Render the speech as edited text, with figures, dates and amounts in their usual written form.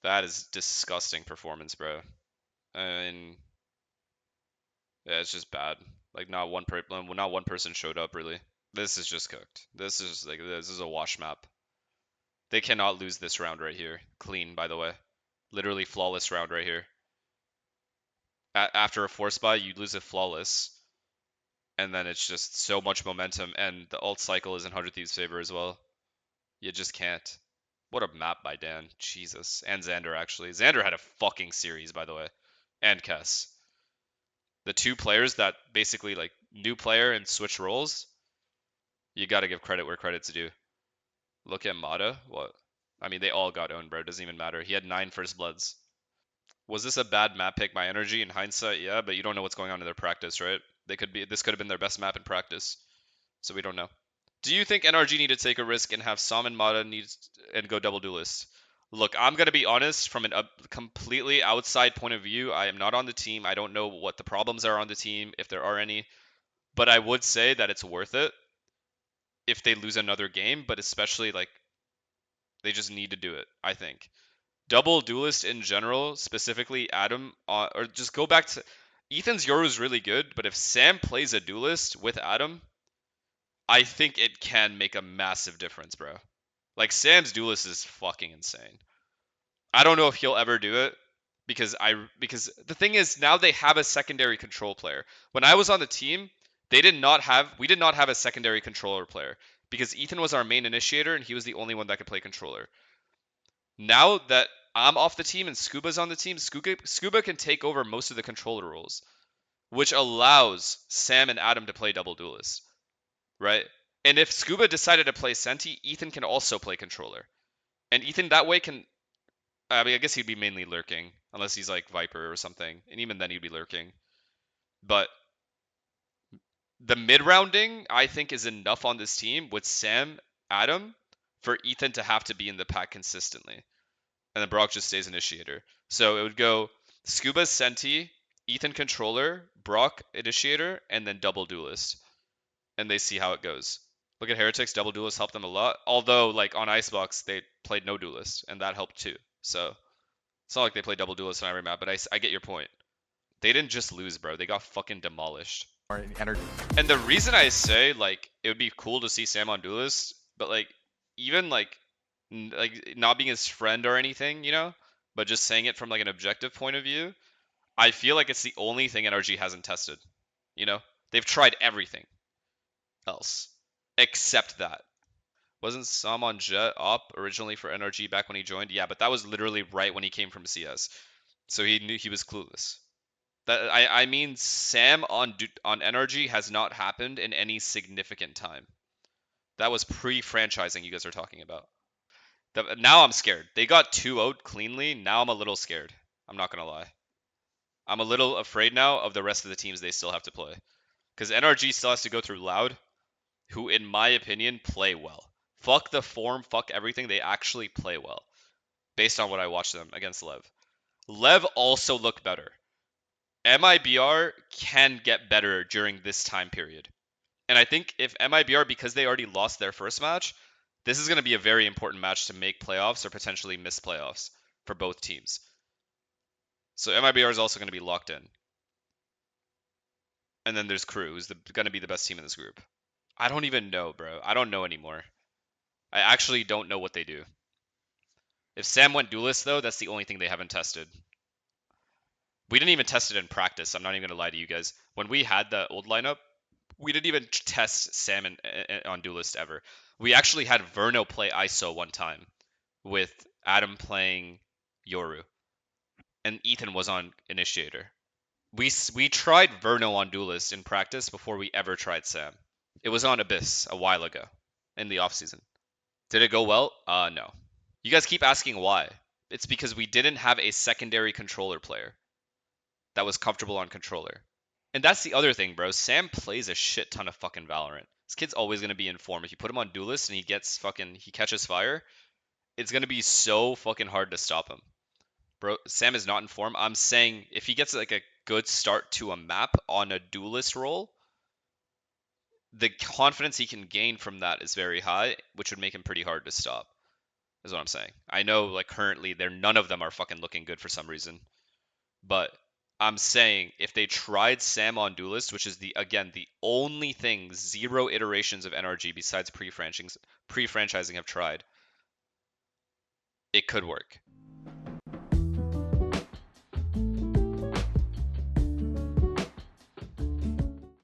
That is disgusting performance, bro. I mean, yeah, it's just bad. Like not one person showed up really. This is just cooked. This is a wash map. They cannot lose this round right here. Clean, by the way. Literally flawless round right here. After a force buy, you lose it flawless, and then it's just so much momentum, and the ult cycle is in 100 Thieves' favor as well. You just can't. What a map by Dan. Jesus. And Xander, actually. Xander had a fucking series, by the way. And Kess. The two players that basically, like, new player and switch roles, you gotta give credit where credit's due. Look at Mata. What? I mean, they all got owned, bro. It doesn't even matter. He had 9 first bloods. Was this a bad map pick by NRG in hindsight? Yeah, but you don't know what's going on in their practice, right? This could have been their best map in practice. So we don't know. Do you think NRG need to take a risk and have Sam and Mata and go double duelist? Look, I'm gonna be honest. From a completely outside point of view, I am not on the team. I don't know what the problems are on the team, if there are any. But I would say that it's worth it if they lose another game. But especially like they just need to do it. I think double duelist in general, specifically Adam, or just go back to Ethan's Yoru is really good. But if Sam plays a duelist with Adam, I think it can make a massive difference, bro. Like Sam's Duelist is fucking insane. I don't know if he'll ever do it because the thing is now they have a secondary control player. When I was on the team, we did not have a secondary controller player because Ethan was our main initiator and he was the only one that could play controller. Now that I'm off the team and Scuba's on the team, Scuba can take over most of the controller roles, which allows Sam and Adam to play double duelist, right? And if Scuba decided to play Senti, Ethan can also play controller. And Ethan that way can I mean, I guess he'd be mainly lurking, unless he's like Viper or something, and even then he'd be lurking. But the mid rounding, I think, is enough on this team with Sam, Adam, for Ethan to have to be in the pack consistently, and then Brock just stays initiator. So it would go Scuba Senti, Ethan controller, Brock initiator, and then double duelist, and they see how it goes. Look at Heretics, double duelist helped them a lot. Although, like on Icebox, they played no duelist, and that helped too. So it's not like they play double duelist on every map, but I get your point. They didn't just lose, bro. They got fucking demolished. And the reason I say, like, it would be cool to see Sam on duelist, but, like, even, like not being his friend or anything, you know? But just saying it from, like, an objective point of view, I feel like it's the only thing NRG hasn't tested, you know? They've tried everything else except that. Wasn't Sam on Jet op originally for NRG back when he joined? Yeah, but that was literally right when he came from CS. So he knew he was clueless. That I mean Sam on NRG has not happened in any significant time. That was pre-franchising you guys are talking about. Now I'm scared. They got 2-0'd cleanly. Now I'm a little scared. I'm not gonna lie. I'm a little afraid now of the rest of the teams they still have to play. Because NRG still has to go through Loud, who in my opinion play well. Fuck the form, fuck everything. They actually play well. Based on what I watched them against Lev. Lev also looked better. MIBR can get better during this time period. And I think if MIBR, because they already lost their first match, this is going to be a very important match to make playoffs or potentially miss playoffs for both teams. So MIBR is also going to be locked in. And then there's Crew, who's going to be the best team in this group. I don't even know, bro. I don't know anymore. I actually don't know what they do. If Sam went Duelist, though, that's the only thing they haven't tested. We didn't even test it in practice. I'm not even going to lie to you guys. When we had the old lineup, we didn't even test Sam on Duelist ever. We actually had Verno play ISO one time with Adam playing Yoru, and Ethan was on Initiator. We tried Verno on Duelist in practice before we ever tried Sam. It was on Abyss a while ago in the offseason. Did it go well? No. You guys keep asking why. It's because we didn't have a secondary controller player that was comfortable on controller. And that's the other thing, bro. Sam plays a shit ton of fucking Valorant. This kid's always gonna be in form. If you put him on Duelist and he catches fire, it's gonna be so fucking hard to stop him. Bro, Sam is not in form. I'm saying if he gets like a good start to a map on a Duelist role, the confidence he can gain from that is very high, which would make him pretty hard to stop. is what I'm saying. I know like currently they're none of them are fucking looking good for some reason. But I'm saying if they tried Sam on Duelist, which is the again the only thing zero iterations of NRG besides pre-franchising have tried, it could work.